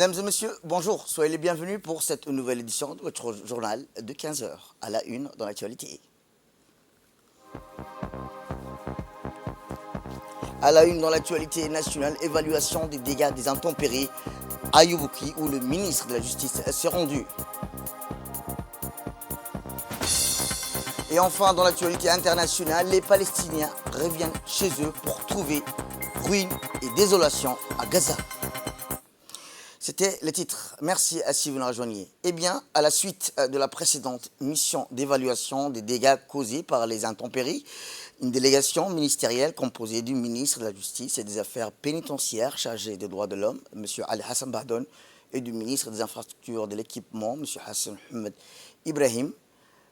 Mesdames et messieurs, bonjour, soyez les bienvenus pour cette nouvelle édition de votre journal de 15 heures, à la une dans l'actualité. À la une dans l'actualité nationale, évaluation des dégâts des intempéries à Yobouki où le ministre de la Justice s'est rendu. Et enfin, dans l'actualité internationale, les Palestiniens reviennent chez eux pour trouver ruines et désolation à Gaza. C'était le titre. Merci si vous nous rejoignez. Eh bien, à la suite de la précédente mission d'évaluation des dégâts causés par les intempéries, une délégation ministérielle composée du ministre de la Justice et des Affaires pénitentiaires chargé des droits de l'homme, M. Ali Hassan Bahdon, et du ministre des Infrastructures et de l'Équipement, M. Hassan Mohamed Ibrahim,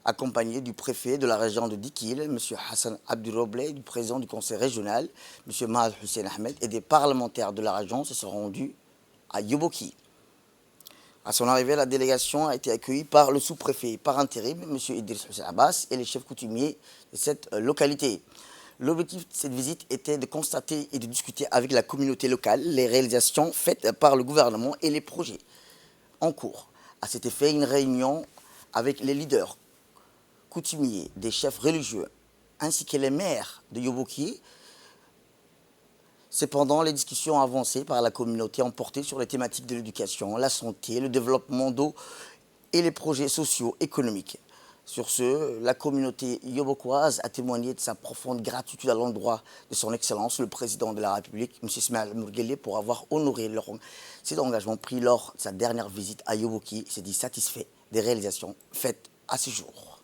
accompagné du préfet de la région de Dikil, M. Hassan Abduroble, du président du conseil régional, M. Mahal Hussein Ahmed, et des parlementaires de la région se sont rendus à Yobouki. À son arrivée, la délégation a été accueillie par le sous-préfet par intérim, M. Idriss Hussein Abbas, et les chefs coutumiers de cette localité. L'objectif de cette visite était de constater et de discuter avec la communauté locale les réalisations faites par le gouvernement et les projets en cours. À cet effet, une réunion avec les leaders coutumiers, des chefs religieux, ainsi que les maires de Yobouki. Cependant, les discussions avancées par la communauté ont porté sur les thématiques de l'éducation, la santé, le développement d'eau et les projets sociaux économiques. Sur ce, la communauté yobokoise a témoigné de sa profonde gratitude à l'endroit de son Excellence, le président de la République, M. Ismaël Mourgueli, pour avoir honoré ses engagements pris lors de sa dernière visite à Yobouki. Il s'est dit satisfait des réalisations faites à ce jour.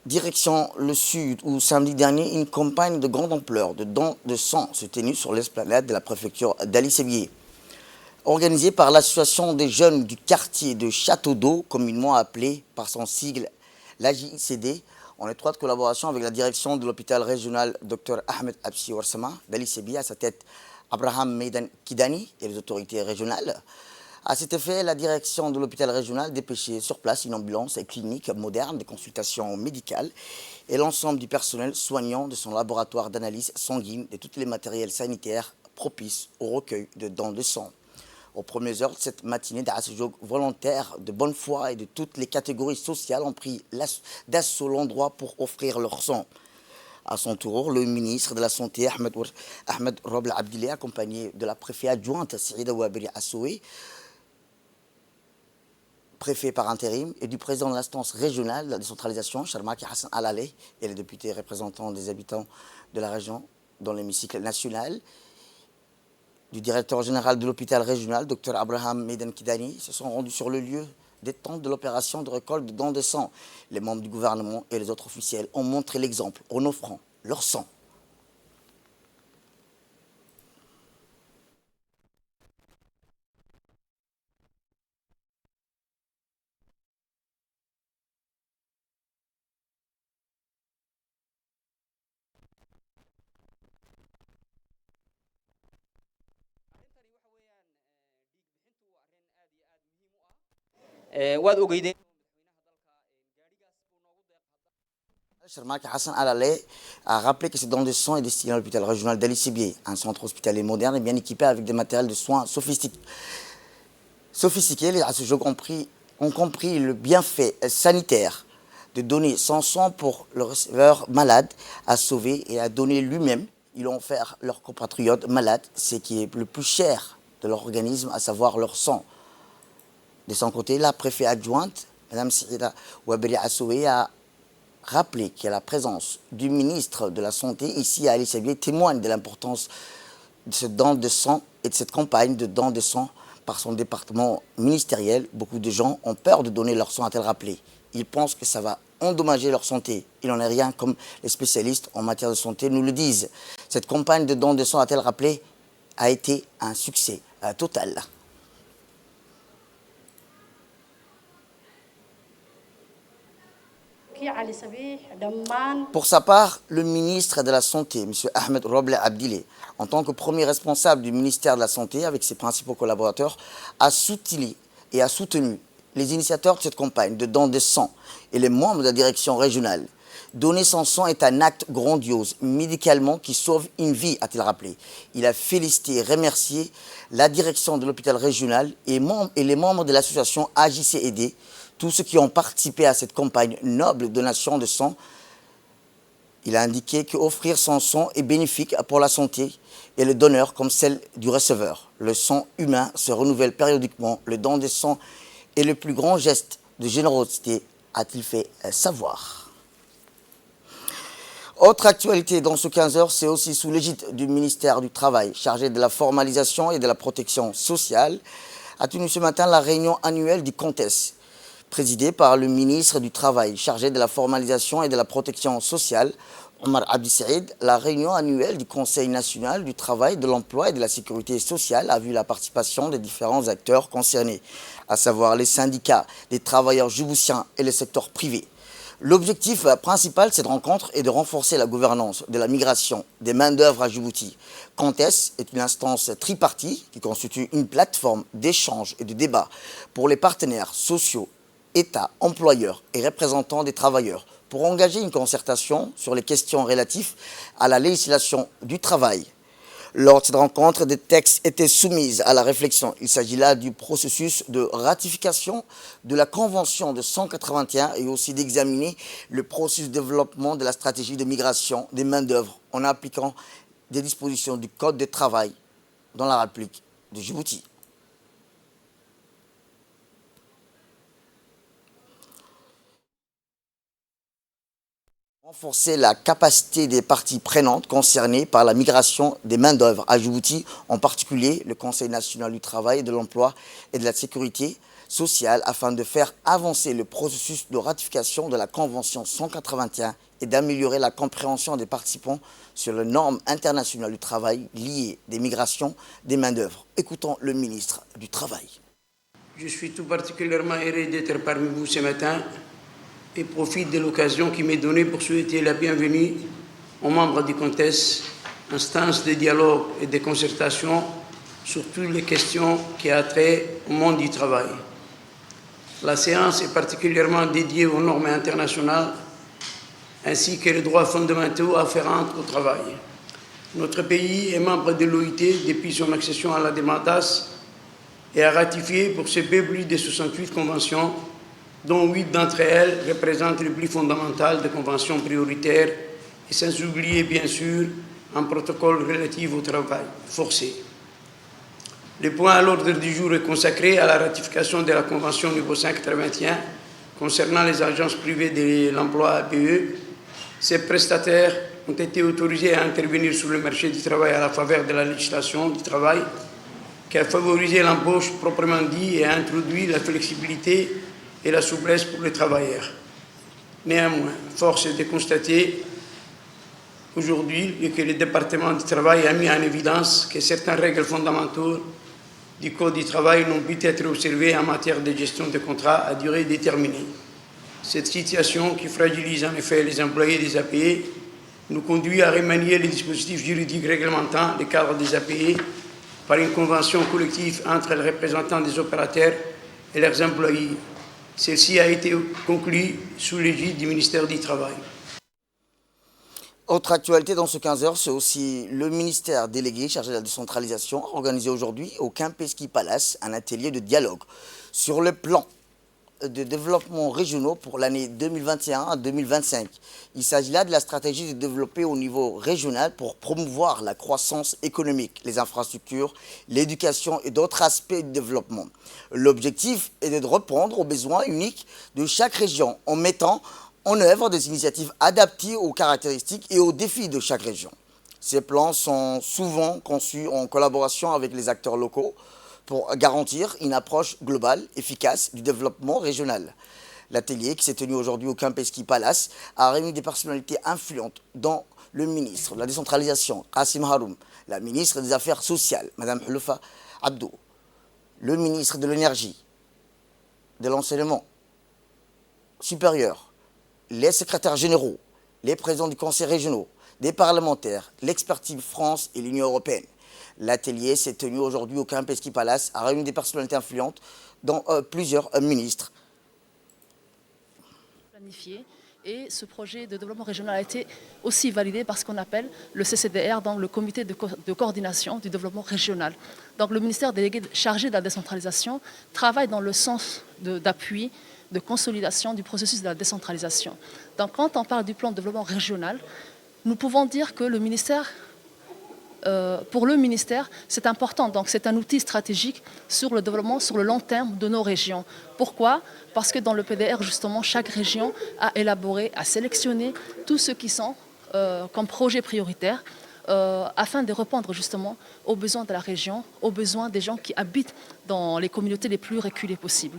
Direction le sud, où samedi dernier, une campagne de grande ampleur de dons de sang s'est tenue sur l'esplanade de la préfecture d'Ali Sébié. Organisée par l'association des jeunes du quartier de Château d'Eau, communément appelée par son sigle l'AJICD, en étroite collaboration avec la direction de l'hôpital régional Dr Ahmed Absi Ouarsama d'Ali Sébié, à sa tête Abraham Meidan Kidani et les autorités régionales. À cet effet, la direction de l'hôpital régional dépêchait sur place une ambulance et clinique moderne de consultation médicale et l'ensemble du personnel soignant de son laboratoire d'analyse sanguine de tous les matériels sanitaires propices au recueil de dons de sang. Aux premières heures de cette matinée, des volontaires de bonne foi et de toutes les catégories sociales ont pris d'assaut l'endroit pour offrir leur sang. À son tour, le ministre de la Santé, Ahmed Roble Abdillah, accompagné de la préfète adjointe Sirida Ouabiri Assoué, préfet par intérim, et du président de l'instance régionale de la décentralisation, Charmaki Hassan Alaleh, et les députés représentants des habitants de la région dans l'hémicycle national, du directeur général de l'hôpital régional, Dr Abraham Meidan Kidani, se sont rendus sur le lieu détente de l'opération de récolte de dons de sang. Les membres du gouvernement et les autres officiels ont montré l'exemple en offrant leur sang. waad ogeydeen Charmaki Hassan Alaleh a rappelé que ce don de sang est destiné à l'hôpital régional d'Ali Sébié, un centre hospitalier moderne et bien équipé avec des matériels de soins sophistiqués. Les associés ont compris le bienfait sanitaire de donner son sang pour le receveur malade à sauver et à donner lui-même. Ils ont offert leurs compatriotes malades ce qui est le plus cher de leur organisme, à savoir leur sang. De son côté, la préfète adjointe, Mme Sirida Ouabiri Assoué, a rappelé que la présence du ministre de la Santé ici à Ali Sébié témoigne de l'importance de ce don de sang et de cette campagne de don de sang par son département ministériel. Beaucoup de gens ont peur de donner leur sang, a-t-elle rappelé. Ils pensent que ça va endommager leur santé. Il n'en est rien, comme les spécialistes en matière de santé nous le disent. Cette campagne de don de sang, a-t-elle rappelé, a été un succès total. Pour sa part, le ministre de la Santé, M. Ahmed Roble Abdile, en tant que premier responsable du ministère de la Santé avec ses principaux collaborateurs, a soutenu les initiateurs de cette campagne de dons de sang et les membres de la direction régionale. Donner son sang est un acte grandiose, médicalement, qui sauve une vie, a-t-il rappelé. Il a félicité et remercié la direction de l'hôpital régional et les membres de l'association AJCED, tous ceux qui ont participé à cette campagne noble de donation de sang. Il a indiqué qu'offrir son sang est bénéfique pour la santé et le donneur comme celle du receveur. Le sang humain se renouvelle périodiquement. Le don de sang est le plus grand geste de générosité, a-t-il fait savoir. Autre actualité dans ce 15 heures, c'est aussi sous l'égide du ministère du Travail, chargé de la formalisation et de la protection sociale, a tenu ce matin la réunion annuelle du CONTES, présidée par le ministre du Travail, chargé de la formalisation et de la protection sociale, Omar Abdi Saïd. La réunion annuelle du Conseil national du travail, de l'emploi et de la sécurité sociale a vu la participation des différents acteurs concernés, à savoir les syndicats, les travailleurs djiboutiens et le secteur privé. L'objectif principal de cette rencontre est de renforcer la gouvernance de la migration des main-d'œuvre à Djibouti. CONTES est une instance tripartite qui constitue une plateforme d'échange et de débat pour les partenaires sociaux, États, employeurs et représentants des travailleurs pour engager une concertation sur les questions relatives à la législation du travail. Lors de cette rencontre, des textes étaient soumis à la réflexion. Il s'agit là du processus de ratification de la Convention de 181 et aussi d'examiner le processus de développement de la stratégie de migration des main-d'œuvre en appliquant des dispositions du Code de travail dans la République de Djibouti. Renforcer la capacité des parties prenantes concernées par la migration des main-d'œuvre à Djibouti, en particulier le Conseil national du travail, de l'emploi et de la sécurité sociale, afin de faire avancer le processus de ratification de la Convention 181 et d'améliorer la compréhension des participants sur les normes internationales du travail liées des migrations des main-d'œuvre. Écoutons le ministre du Travail. Je suis tout particulièrement heureux d'être parmi vous ce matin et profite de l'occasion qui m'est donnée pour souhaiter la bienvenue aux membres du CONTES, instance de dialogue et de concertation sur toutes les questions qui ont trait au monde du travail. La séance est particulièrement dédiée aux normes internationales ainsi que les droits fondamentaux afférents au travail. Notre pays est membre de l'OIT depuis son accession à la DMATAS et a ratifié pour ce peu plus de 68 conventions, dont 8 d'entre elles représentent le plus fondamental des conventions prioritaires, et sans oublier bien sûr un protocole relatif au travail forcé. Le point à l'ordre du jour est consacré à la ratification de la Convention numéro 581 concernant les agences privées de l'emploi APE. Ces prestataires ont été autorisés à intervenir sur le marché du travail à la faveur de la législation du travail qui a favorisé l'embauche proprement dit et a introduit la flexibilité et la souplesse pour les travailleurs. Néanmoins, force est de constater aujourd'hui que le département du travail a mis en évidence que certaines règles fondamentales du Code du travail n'ont pu être observées en matière de gestion de contrats à durée déterminée. Cette situation, qui fragilise en effet les employés des APE, nous conduit à remanier les dispositifs juridiques réglementant le cadre des APE par une convention collective entre les représentants des opérateurs et leurs employés. Celle-ci a été conclue sous l'égide du ministère du Travail. Autre actualité dans ce 15 heures, c'est aussi le ministère délégué chargé de la décentralisation, organisé aujourd'hui au Kempinski Palace, un atelier de dialogue sur le plan de développement régionaux pour l'année 2021 à 2025. Il s'agit là de la stratégie de développer au niveau régional pour promouvoir la croissance économique, les infrastructures, l'éducation et d'autres aspects du développement. L'objectif est de répondre aux besoins uniques de chaque région en mettant en œuvre des initiatives adaptées aux caractéristiques et aux défis de chaque région. Ces plans sont souvent conçus en collaboration avec les acteurs locaux pour garantir une approche globale, efficace du développement régional. L'atelier qui s'est tenu aujourd'hui au Kempinski Palace a réuni des personnalités influentes, dont le ministre de la décentralisation, Kassim Haroum, la ministre des Affaires sociales, Mme Hloufa Abdou, le ministre de l'énergie, de l'enseignement supérieur, les secrétaires généraux, les présidents du conseil régionaux, des parlementaires, l'expertise France et l'Union européenne. L'atelier s'est tenu aujourd'hui au Kempinski Palace, a réuni des personnalités influentes, dont plusieurs ministres. Planifié. Et ce projet de développement régional a été aussi validé par ce qu'on appelle le CCDR, donc le comité de coordination du développement régional. Donc le ministère délégué chargé de la décentralisation travaille dans le sens d'appui, de consolidation du processus de la décentralisation. Donc quand on parle du plan de développement régional, nous pouvons dire que le ministère, pour le ministère, c'est important. Donc c'est un outil stratégique sur le développement sur le long terme de nos régions. Pourquoi ? Parce que dans le PDR, justement, chaque région a élaboré, a sélectionné tous ceux qui sont comme projets prioritaires afin de répondre justement aux besoins de la région, aux besoins des gens qui habitent dans les communautés les plus reculées possibles.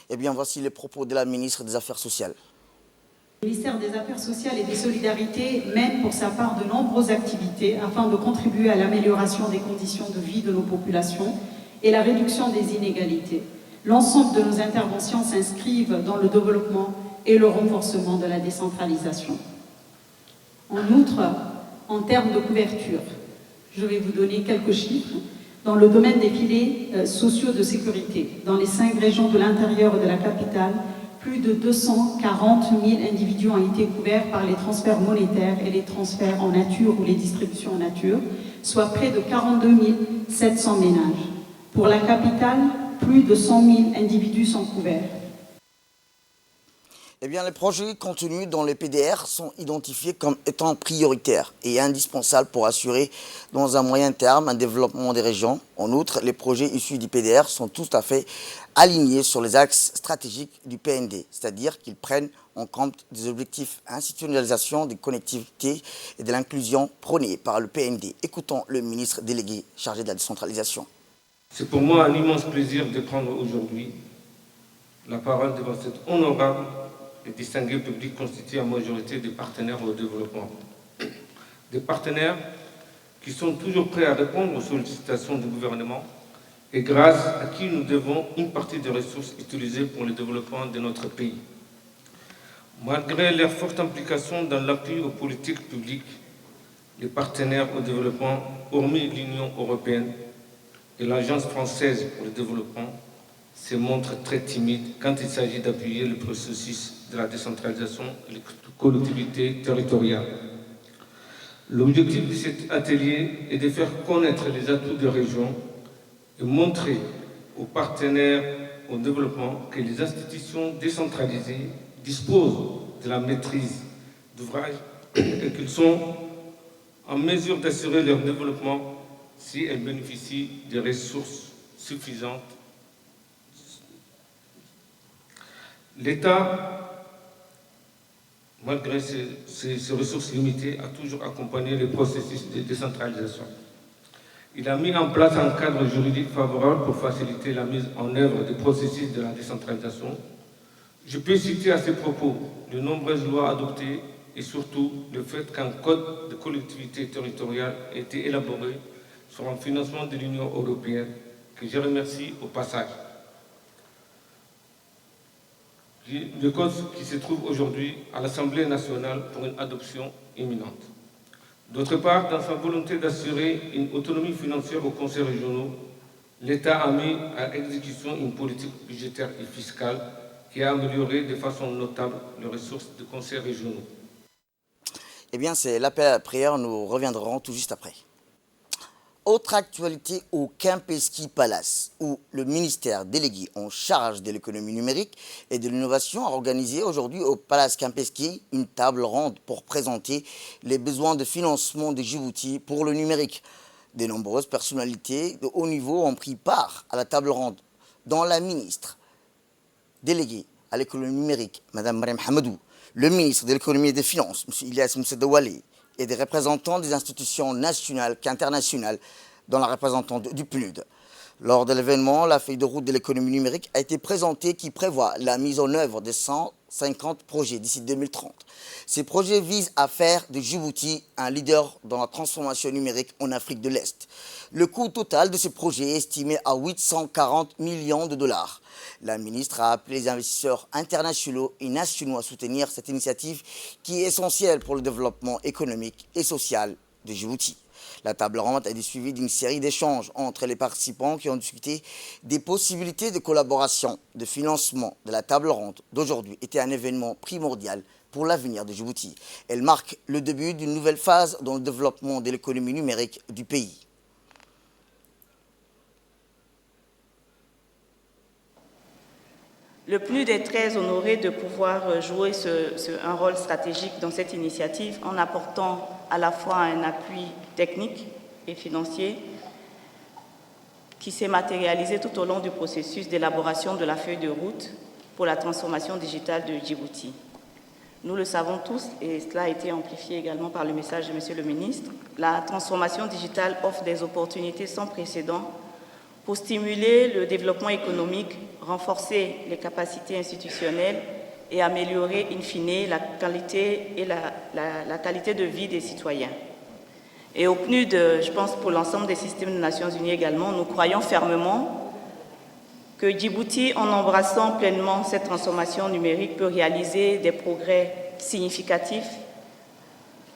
Eh bien, voici les propos de la ministre des Affaires sociales. Le ministère des Affaires sociales et des Solidarités mène pour sa part de nombreuses activités afin de contribuer à l'amélioration des conditions de vie de nos populations et la réduction des inégalités. L'ensemble de nos interventions s'inscrivent dans le développement et le renforcement de la décentralisation. En outre, en termes de couverture, je vais vous donner quelques chiffres. Dans le domaine des filets sociaux de sécurité, dans les 5 régions de l'intérieur de la capitale, plus de 240 000 individus ont été couverts par les transferts monétaires et les transferts en nature ou les distributions en nature, soit près de 42 700 ménages. Pour la capitale, plus de 100 000 individus sont couverts. Eh bien, les projets contenus dans les PDR sont identifiés comme étant prioritaires et indispensables pour assurer dans un moyen terme un développement des régions. En outre, les projets issus du PDR sont tout à fait alignés sur les axes stratégiques du PND, c'est-à-dire qu'ils prennent en compte des objectifs institutionnalisation des connectivités et de l'inclusion prônés par le PND. Écoutons le ministre délégué chargé de la décentralisation. C'est pour moi un immense plaisir de prendre aujourd'hui la parole devant cet honorable et distingué public constitué en majorité des partenaires au développement. Des partenaires qui sont toujours prêts à répondre aux sollicitations du gouvernement et grâce à qui nous devons une partie des ressources utilisées pour le développement de notre pays. Malgré leur forte implication dans l'appui aux politiques publiques, les partenaires au développement, hormis l'Union européenne et l'Agence française pour le développement, se montrent très timides quand il s'agit d'appuyer le processus de la décentralisation et les collectivités territoriales. L'objectif de cet atelier est de faire connaître les atouts des régions et montrer aux partenaires au développement que les institutions décentralisées disposent de la maîtrise d'ouvrage et qu'elles sont en mesure d'assurer leur développement si elles bénéficient des ressources suffisantes. L'État, malgré ses ressources limitées, a toujours accompagné le processus de décentralisation. Il a mis en place un cadre juridique favorable pour faciliter la mise en œuvre des processus de la décentralisation. Je peux citer à ce propos de nombreuses lois adoptées et surtout le fait qu'un code de collectivité territoriale a été élaboré sur un financement de l'Union européenne, que je remercie au passage. Le code qui se trouve aujourd'hui à l'Assemblée nationale pour une adoption imminente. D'autre part, dans sa volonté d'assurer une autonomie financière aux conseils régionaux, l'État a mis à exécution une politique budgétaire et fiscale qui a amélioré de façon notable les ressources des conseils régionaux. Eh bien, c'est l'appel à la prière, nous reviendrons tout juste après. Autre actualité au Kempinski Palace, où le ministère délégué en charge de l'économie numérique et de l'innovation a organisé aujourd'hui au Palace Kempinski une table ronde pour présenter les besoins de financement de Djibouti pour le numérique. De nombreuses personnalités de haut niveau ont pris part à la table ronde, dont la ministre déléguée à l'économie numérique, Mme Mariam Hamadou, le ministre de l'économie et des finances, M. Ilyas Moussadaouali, et des représentants des institutions nationales qu'internationales, dont la représentante du PNUD. Lors de l'événement, la feuille de route de l'économie numérique a été présentée qui prévoit la mise en œuvre de 100 50 projets d'ici 2030. Ces projets visent à faire de Djibouti un leader dans la transformation numérique en Afrique de l'Est. Le coût total de ce projet est estimé à 840 millions de dollars. La ministre a appelé les investisseurs internationaux et nationaux à soutenir cette initiative qui est essentielle pour le développement économique et social de Djibouti. La table ronde a été suivie d'une série d'échanges entre les participants qui ont discuté des possibilités de collaboration, de financement. De la table ronde d'aujourd'hui était un événement primordial pour l'avenir de Djibouti. Elle marque le début d'une nouvelle phase dans le développement de l'économie numérique du pays. Le PNUD est très honoré de pouvoir jouer un rôle stratégique dans cette initiative en apportant à la fois un appui technique et financier qui s'est matérialisé tout au long du processus d'élaboration de la feuille de route pour la transformation digitale de Djibouti. Nous le savons tous, et cela a été amplifié également par le message de Monsieur le ministre, la transformation digitale offre des opportunités sans précédent pour stimuler le développement économique, renforcer les capacités institutionnelles et améliorer, in fine, la qualité de vie des citoyens. Et au PNUD, je pense pour l'ensemble des systèmes des Nations Unies également, nous croyons fermement que Djibouti, en embrassant pleinement cette transformation numérique, peut réaliser des progrès significatifs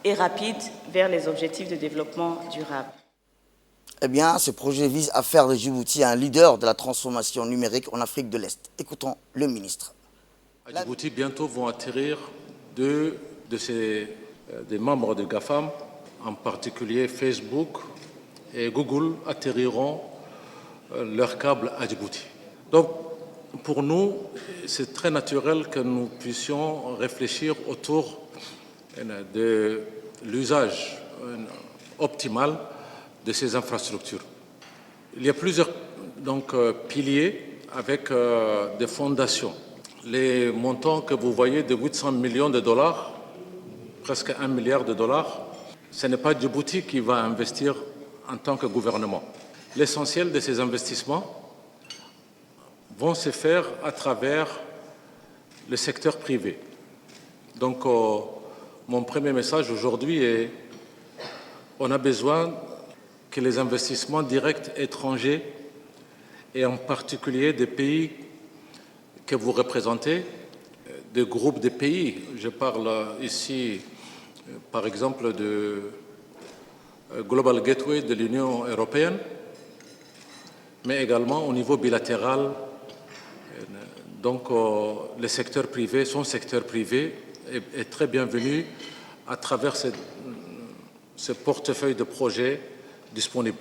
et rapides vers les objectifs de développement durable. Eh bien, ce projet vise à faire de Djibouti un leader de la transformation numérique en Afrique de l'Est. Écoutons le ministre. À Djibouti, bientôt vont atterrir des membres de GAFAM, en particulier Facebook et Google, atterriront leurs câbles à Djibouti. Donc, pour nous, c'est très naturel que nous puissions réfléchir autour de l'usage optimal de ces infrastructures. Il y a plusieurs piliers avec des fondations. Les montants que vous voyez de 800 millions de dollars, presque 1 milliard de dollars, ce n'est pas Djibouti qui va investir en tant que gouvernement. L'essentiel de ces investissements vont se faire à travers le secteur privé. Donc, mon premier message aujourd'hui est on a besoin que les investissements directs étrangers, et en particulier des pays que vous représentez, des groupes de pays, je parle ici par exemple de Global Gateway de l'Union européenne, mais également au niveau bilatéral. Donc le secteur privé, son secteur privé est très bienvenu à travers ce portefeuille de projets disponibles.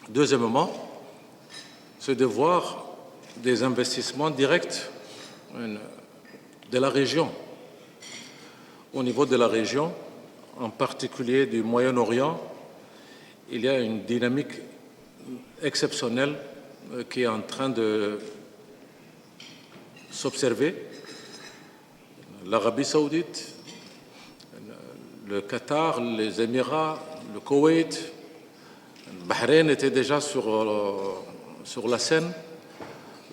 Deuxièmement, c'est de voir des investissements directs de la région. Au niveau de la région, en particulier du Moyen-Orient, il y a une dynamique exceptionnelle qui est en train de s'observer. L'Arabie saoudite, le Qatar, les Émirats, le Koweït, le Bahreïn étaient déjà sur la scène,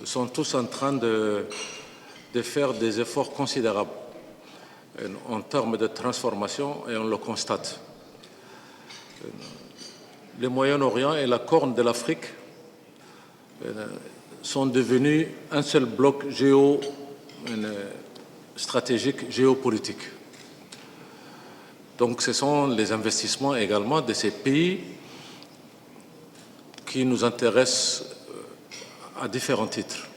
sont tous en train de faire des efforts considérables en termes de transformation, et on le constate. Le Moyen-Orient et la Corne de l'Afrique sont devenus un seul bloc stratégique, géopolitique. Donc ce sont les investissements également de ces pays qui nous intéressent à différents titres.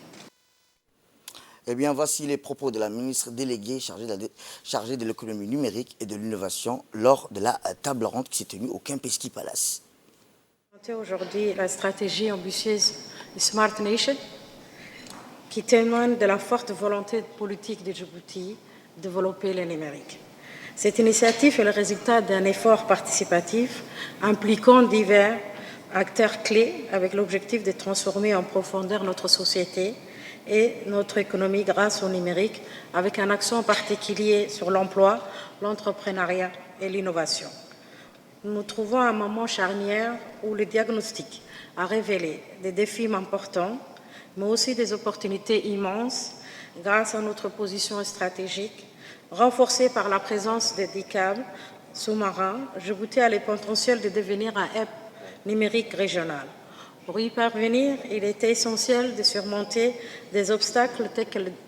Eh bien, voici les propos de la ministre déléguée chargée de l'économie numérique et de l'innovation lors de la table ronde qui s'est tenue au Kempinski Palace. Aujourd'hui, la stratégie ambitieuse Smart Nation, qui témoigne de la forte volonté politique de Djibouti de développer le numérique. Cette initiative est le résultat d'un effort participatif impliquant divers acteurs clés avec l'objectif de transformer en profondeur notre société et notre économie grâce au numérique, avec un accent particulier sur l'emploi, l'entrepreneuriat et l'innovation. Nous nous trouvons à un moment charnière où le diagnostic a révélé des défis importants, mais aussi des opportunités immenses grâce à notre position stratégique, renforcée par la présence des DICAB sous-marins, Djibouti a le potentiel de devenir un hub numérique régional. Pour y parvenir, il était essentiel de surmonter des obstacles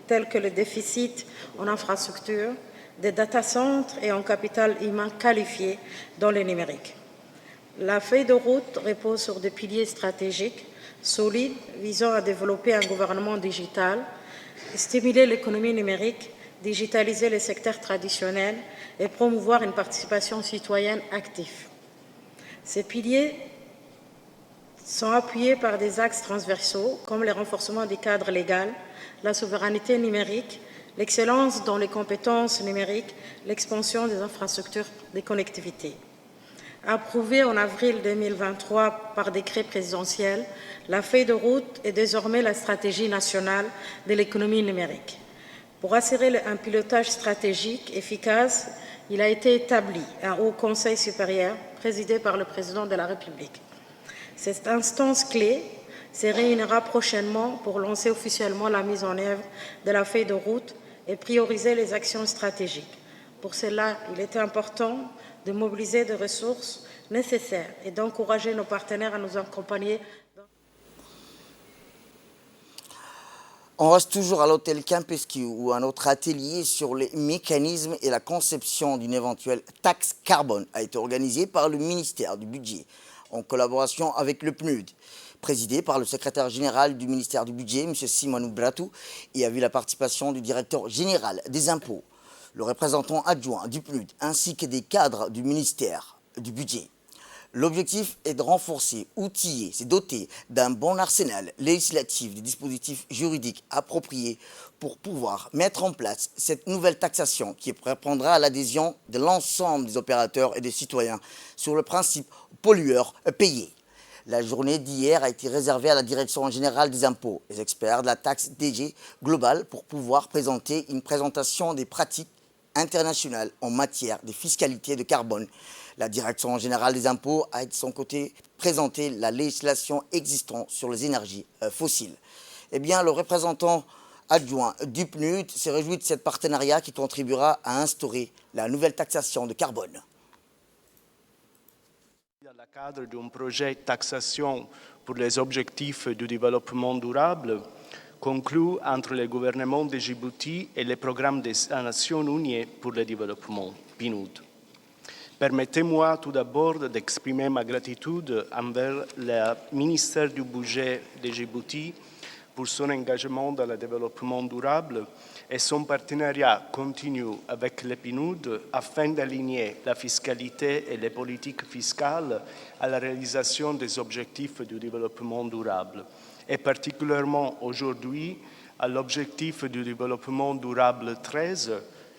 tels que le déficit en infrastructure, des data centres et en capital humain qualifié dans le numérique. La feuille de route repose sur des piliers stratégiques solides visant à développer un gouvernement digital, stimuler l'économie numérique, digitaliser les secteurs traditionnels et promouvoir une participation citoyenne active. Ces piliers sont appuyés par des axes transversaux comme le renforcement du cadre légal, la souveraineté numérique, l'excellence dans les compétences numériques, l'expansion des infrastructures de connectivité. Approuvée en avril 2023 par décret présidentiel, la feuille de route est désormais la stratégie nationale de l'économie numérique. Pour assurer un pilotage stratégique efficace, il a été établi un haut conseil supérieur présidé par le président de la République. Cette instance clé se réunira prochainement pour lancer officiellement la mise en œuvre de la feuille de route et prioriser les actions stratégiques. Pour cela, il était important de mobiliser des ressources nécessaires et d'encourager nos partenaires à nous accompagner. On reste toujours à l'hôtel Campescu ou un autre atelier sur les mécanismes et la conception d'une éventuelle taxe carbone a été organisé par le ministère du Budget en collaboration avec le PNUD, présidé par le secrétaire général du ministère du Budget, M. Simonou Bratou, et a vu la participation du directeur général des impôts, le représentant adjoint du PNUD, ainsi que des cadres du ministère du Budget. L'objectif est de renforcer, outiller, se doter d'un bon arsenal législatif, des dispositifs juridiques appropriés pour pouvoir mettre en place cette nouvelle taxation qui répondra à l'adhésion de l'ensemble des opérateurs et des citoyens sur le principe pollueur-payé. La journée d'hier a été réservée à la Direction générale des impôts, les experts de la taxe DG globale pour pouvoir présenter une présentation des pratiques internationales en matière de fiscalité de carbone. La Direction générale des impôts a de son côté présenté la législation existante sur les énergies fossiles. Eh bien, le représentant adjoint du PNUD se réjouit de ce partenariat qui contribuera à instaurer la nouvelle taxation de carbone. Dans le cadre d'un projet de taxation pour les objectifs du développement durable, conclu entre le gouvernement de Djibouti et le programme des Nations Unies pour le développement, PNUD. Permettez-moi tout d'abord d'exprimer ma gratitude envers le ministère du Budget de Djibouti pour son engagement dans le développement durable et son partenariat continu avec le PNUD afin d'aligner la fiscalité et les politiques fiscales à la réalisation des objectifs du développement durable, et particulièrement aujourd'hui à l'objectif du développement durable 13,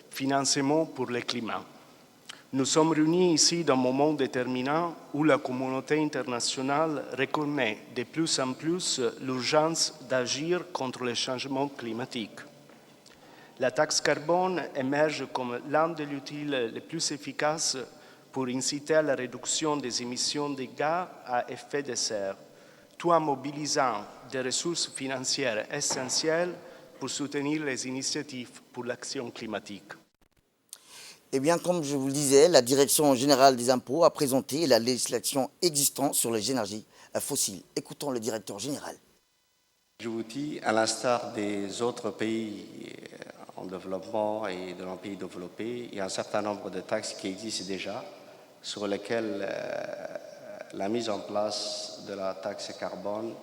financement pour le climat. Nous sommes réunis ici dans un moment déterminant où la communauté internationale reconnaît de plus en plus l'urgence d'agir contre le changement climatique. La taxe carbone émerge comme l'un des outils les plus efficaces pour inciter à la réduction des émissions de gaz à effet de serre, tout en mobilisant des ressources financières essentielles pour soutenir les initiatives pour l'action climatique. Eh bien, comme je vous le disais, la Direction générale des impôts a présenté la législation existante sur les énergies fossiles. Écoutons le directeur général. Djibouti, à l'instar des autres pays en développement et de nos pays développés, il y a un certain nombre de taxes qui existent déjà, sur lesquelles la mise en place de la taxe carbone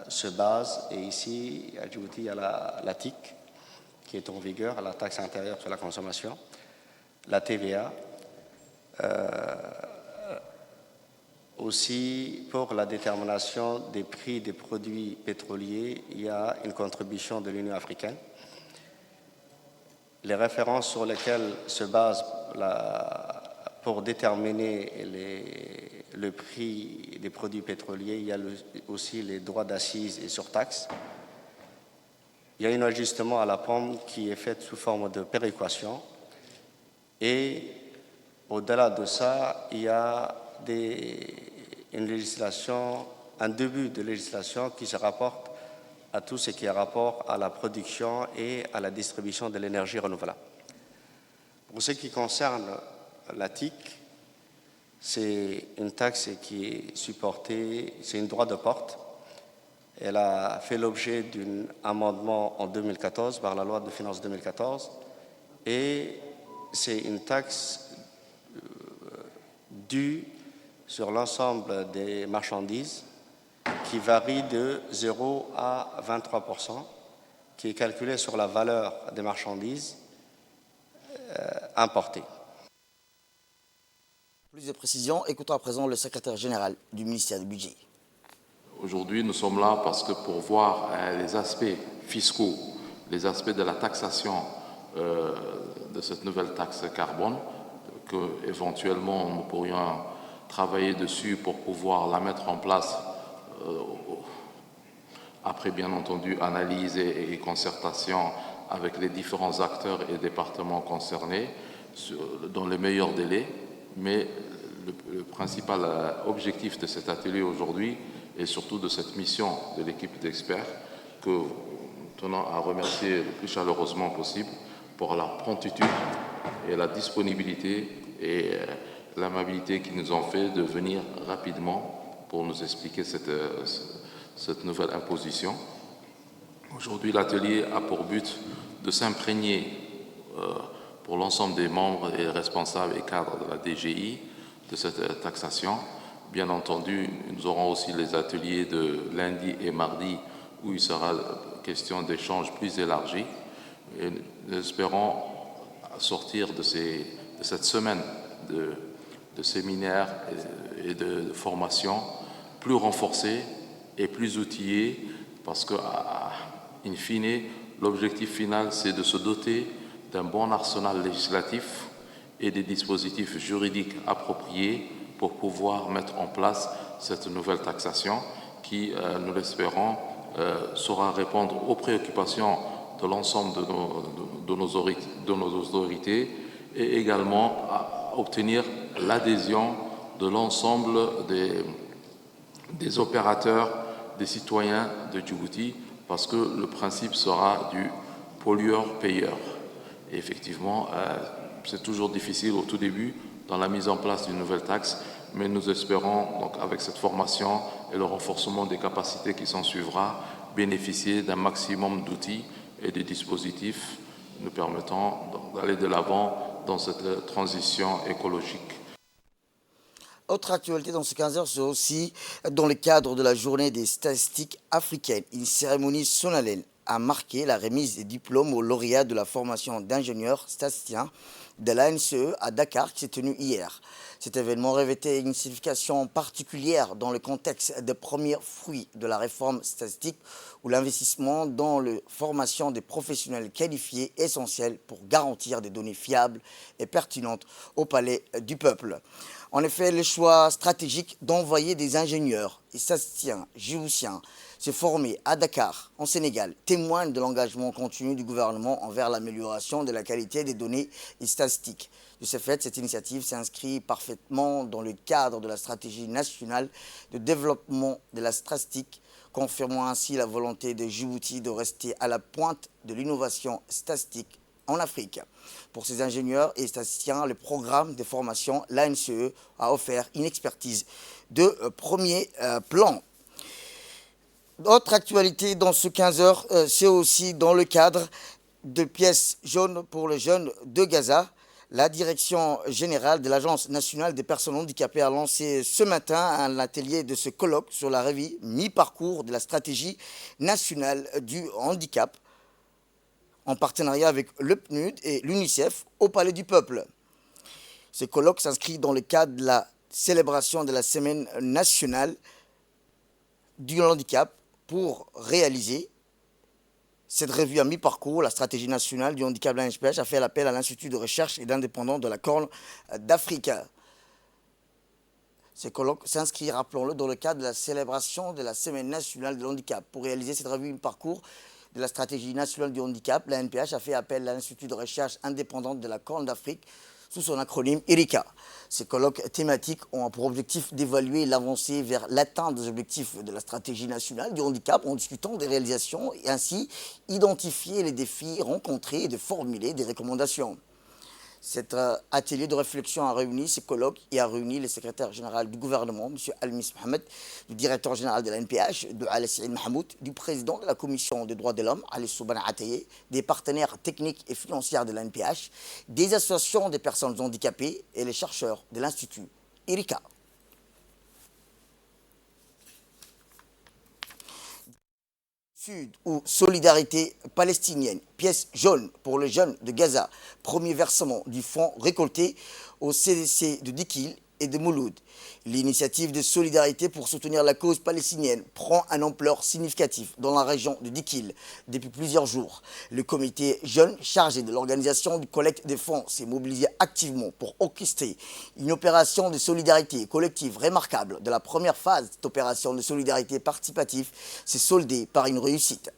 se base. Et ici, à Djibouti, il y a la TIC, qui est en vigueur, la taxe intérieure sur la consommation, la TVA, aussi pour la détermination des prix des produits pétroliers, il y a une contribution de l'Union africaine. Les références sur lesquelles se base pour déterminer le prix des produits pétroliers, il y a aussi les droits d'assises et surtaxes. Il y a un ajustement à la pompe qui est fait sous forme de péréquation. Et au-delà de ça, il y a une législation, un début de législation qui se rapporte à tout ce qui est rapport à la production et à la distribution de l'énergie renouvelable. Pour ce qui concerne la TIC, c'est une taxe qui est supportée, c'est une droit de porte. Elle a fait l'objet d'un amendement en 2014 par la loi de finances 2014 et c'est une taxe due sur l'ensemble des marchandises qui varie de 0 à 23%, qui est calculée sur la valeur des marchandises importées. Plus de précisions, écoutons à présent le secrétaire général du ministère du Budget. Aujourd'hui, nous sommes là parce que pour voir les aspects fiscaux, les aspects de la taxation de cette nouvelle taxe carbone, que éventuellement nous pourrions travailler dessus pour pouvoir la mettre en place après bien entendu analyse et concertation avec les différents acteurs et départements concernés dans les meilleurs délais. Mais le principal objectif de cet atelier aujourd'hui et surtout de cette mission de l'équipe d'experts que nous tenons à remercier le plus chaleureusement possible pour la promptitude et la disponibilité et l'amabilité qu'ils nous ont fait de venir rapidement pour nous expliquer cette nouvelle imposition. Aujourd'hui, l'atelier a pour but de s'imprégner pour l'ensemble des membres et responsables et cadres de la DGI de cette taxation. Bien entendu, nous aurons aussi les ateliers de lundi et mardi où il sera question d'échanges plus élargis. Et nous espérons sortir de cette semaine de séminaires et de formations plus renforcés et plus outillés parce que, in fine, l'objectif final, c'est de se doter d'un bon arsenal législatif et des dispositifs juridiques appropriés pour pouvoir mettre en place cette nouvelle taxation qui, nous l'espérons, saura répondre aux préoccupations de l'ensemble de nos autorités et également à obtenir l'adhésion de l'ensemble des opérateurs, des citoyens de Djibouti, parce que le principe sera du pollueur-payeur. Et effectivement, c'est toujours difficile au tout début dans la mise en place d'une nouvelle taxe, mais nous espérons, donc, avec cette formation et le renforcement des capacités qui s'en suivra, bénéficier d'un maximum d'outils et de dispositifs nous permettant d'aller de l'avant dans cette transition écologique. Autre actualité dans ce 15 heures, c'est aussi dans le cadre de la journée des statistiques africaines. Une cérémonie solennelle a marqué la remise des diplômes aux lauréats de la formation d'ingénieurs statisticiens de l'ANCE à Dakar qui s'est tenue hier. Cet événement revêtait une signification particulière dans le contexte des premiers fruits de la réforme statistique où l'investissement dans la formation des professionnels qualifiés est essentiel pour garantir des données fiables et pertinentes au palais du peuple. En effet, le choix stratégique d'envoyer des ingénieurs et statisticiens djiboutiens se former à Dakar, en Sénégal, témoigne de l'engagement continu du gouvernement envers l'amélioration de la qualité des données et statistiques. De ce fait, cette initiative s'inscrit parfaitement dans le cadre de la stratégie nationale de développement de la statistique, confirmant ainsi la volonté de Djibouti de rester à la pointe de l'innovation statistique en Afrique. Pour ces ingénieurs et statisticiens, le programme de formation, l'ANCE, a offert une expertise de premier plan. Autre actualité dans ce 15 heures, c'est aussi dans le cadre de pièces jaunes pour les jeunes de Gaza. La direction générale de l'Agence nationale des personnes handicapées a lancé ce matin un atelier de ce colloque sur la revue mi-parcours de la stratégie nationale du handicap en partenariat avec le PNUD et l'UNICEF au Palais du Peuple. Ce colloque s'inscrit dans le cadre de la célébration de la Semaine nationale du handicap pour réaliser cette revue à mi-parcours. La stratégie nationale du handicap de l'ANHPH a fait l'appel à l'Institut de recherche et d'indépendance de la Corne d'Afrique. Ce colloque s'inscrit, rappelons-le, dans le cadre de la célébration de la Semaine nationale de handicap. Pour réaliser cette revue mi-parcours de la stratégie nationale du handicap, l'ANPH a fait appel à l'Institut de recherche indépendante de la Corne d'Afrique sous son acronyme ERICA. Ces colloques thématiques ont pour objectif d'évaluer l'avancée vers l'atteinte des objectifs de la stratégie nationale du handicap en discutant des réalisations et ainsi identifier les défis rencontrés et de formuler des recommandations. Cet atelier de réflexion a réuni ces colloques et a réuni le secrétaire général du gouvernement, M. Almis Mohamed, du directeur général de l'NPH, de Al Saïd Mahmoud, du président de la commission des droits de l'homme, Ali Soubana Ataye, des partenaires techniques et financiers de l'NPH, des associations des personnes handicapées et les chercheurs de l'Institut ERICA. Sud ou solidarité palestinienne, pièce jaune pour les jeunes de Gaza, premier versement du fonds récolté au CDC de Dikil et de Mouloud. L'initiative de solidarité pour soutenir la cause palestinienne prend une ampleur significative dans la région de Dikil depuis plusieurs jours. Le comité jeune chargé de l'organisation du collecte des fonds s'est mobilisé activement pour orchestrer une opération de solidarité collective remarquable. De la première phase de cette opération de solidarité participative s'est soldée par une réussite.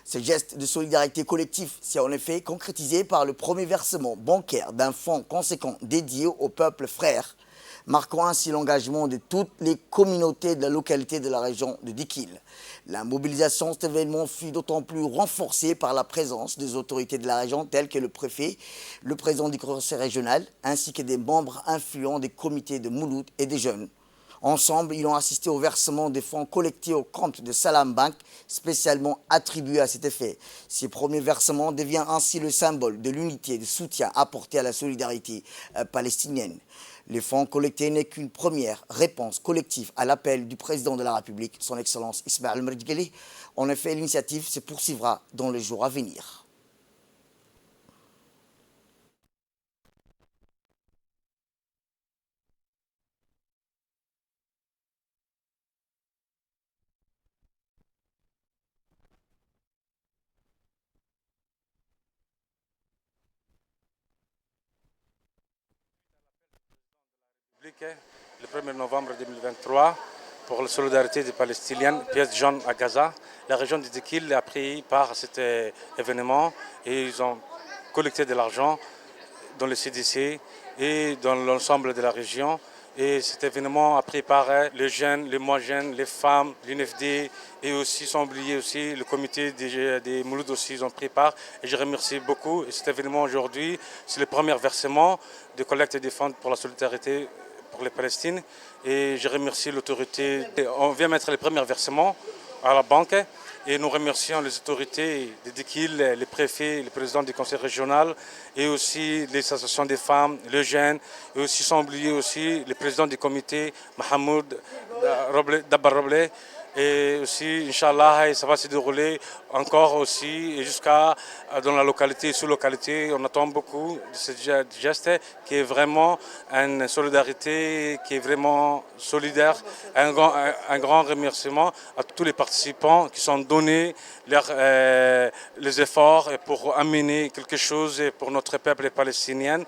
Ce geste de solidarité collective s'est en effet concrétisé par le premier versement bancaire d'un fonds conséquent dédié au peuple frère, marquant ainsi l'engagement de toutes les communautés de la localité de la région de Dikil. La mobilisation de cet événement fut d'autant plus renforcée par la présence des autorités de la région telles que le préfet, le président du conseil régional, ainsi que des membres influents des comités de Mouloud et des jeunes. Ensemble, ils ont assisté au versement des fonds collectés au compte de Salam Bank, spécialement attribué à cet effet. Ces premiers versements deviennent ainsi le symbole de l'unité et du soutien apporté à la solidarité palestinienne. Les fonds collectés n'est qu'une première réponse collective à l'appel du président de la République, son Excellence Ismaël Mergeli. En effet, l'initiative se poursuivra dans les jours à venir. Le 1er novembre 2023, pour la solidarité des Palestiniens, pièce jaune à Gaza, la région de Dikil a pris part à cet événement et ils ont collecté de l'argent dans le CDC et dans l'ensemble de la région. Et cet événement a pris part les jeunes, les moins jeunes, les femmes, l'UNFD et aussi, sans oublier aussi, le comité des Mouloud aussi, ils ont pris part. Et je remercie beaucoup. Et cet événement aujourd'hui, c'est le premier versement de collecte des fonds pour la solidarité pour les Palestines. Et je remercie l'autorité. On vient mettre les premiers versements à la banque. Et nous remercions les autorités de Dikil, les préfets, le président du conseil régional et aussi les associations des femmes, les jeunes et aussi sans oublier aussi le président du comité, Mahmoud Dabbar Roble. Et aussi, Inch'Allah, ça va se dérouler encore aussi et jusqu'à dans la localité, sous-localité. On attend beaucoup de ce geste qui est vraiment une solidarité, qui est vraiment solidaire. Un grand remerciement à tous les participants qui sont donnés les efforts pour amener quelque chose pour notre peuple palestinien.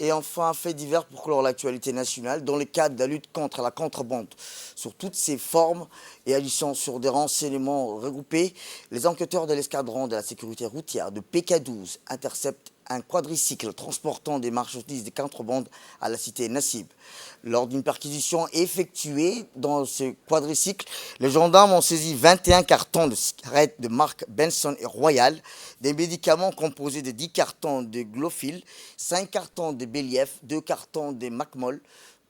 Et enfin, fait divers pour clore l'actualité nationale, dans le cadre de la lutte contre la contrebande, sur toutes ses formes et agissant sur des renseignements regroupés, les enquêteurs de l'escadron de la sécurité routière de PK12 interceptent un quadricycle transportant des marchandises de contrebande à la cité Nassib. Lors d'une perquisition effectuée dans ce quadricycle, les gendarmes ont saisi 21 cartons de cigarettes de marque Benson et Royal, des médicaments composés de 10 cartons de Glofil, 5 cartons de Belief, 2 cartons de Macmol,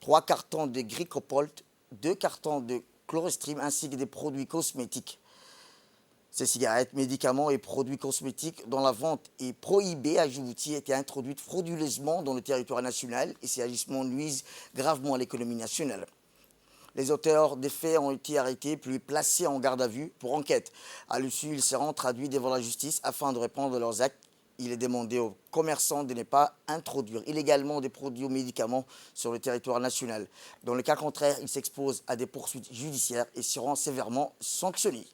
3 cartons de Gricopolt, 2 cartons de Chlorestream ainsi que des produits cosmétiques. Ces cigarettes, médicaments et produits cosmétiques dont la vente est prohibée à Djibouti étaient introduites frauduleusement dans le territoire national et ces agissements nuisent gravement à l'économie nationale. Les auteurs des faits ont été arrêtés puis placés en garde à vue pour enquête. À l'issue, ils seront traduits devant la justice afin de répondre à leurs actes. Il est demandé aux commerçants de ne pas introduire illégalement des produits ou médicaments sur le territoire national. Dans le cas contraire, ils s'exposent à des poursuites judiciaires et seront sévèrement sanctionnés.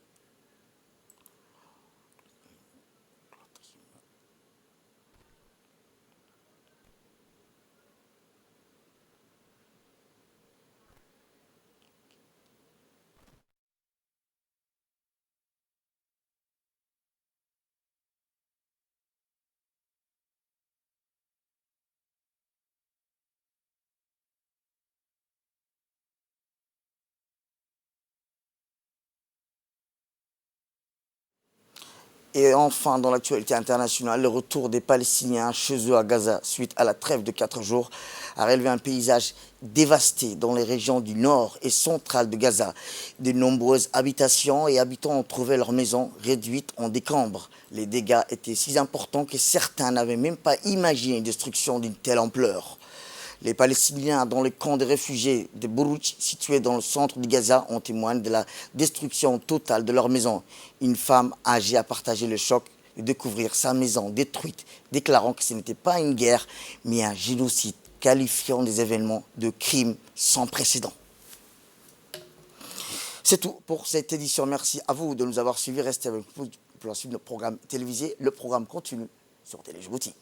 Et enfin, dans l'actualité internationale, le retour des Palestiniens chez eux à Gaza suite à la trêve de 4 jours a révélé un paysage dévasté dans les régions du nord et central de Gaza. De nombreuses habitations et habitants ont trouvé leurs maisons réduites en décombres. Les dégâts étaient si importants que certains n'avaient même pas imaginé une destruction d'une telle ampleur. Les Palestiniens dans le camp de réfugiés de Bourouch, situé dans le centre de Gaza, ont témoigné de la destruction totale de leur maison. Une femme âgée a partagé le choc de découvrir sa maison détruite, déclarant que ce n'était pas une guerre, mais un génocide, qualifiant des événements de crimes sans précédent. C'est tout pour cette édition. Merci à vous de nous avoir suivis. Restez avec nous pour la suite de notre programme télévisé. Le programme continue sur Télé Djibouti.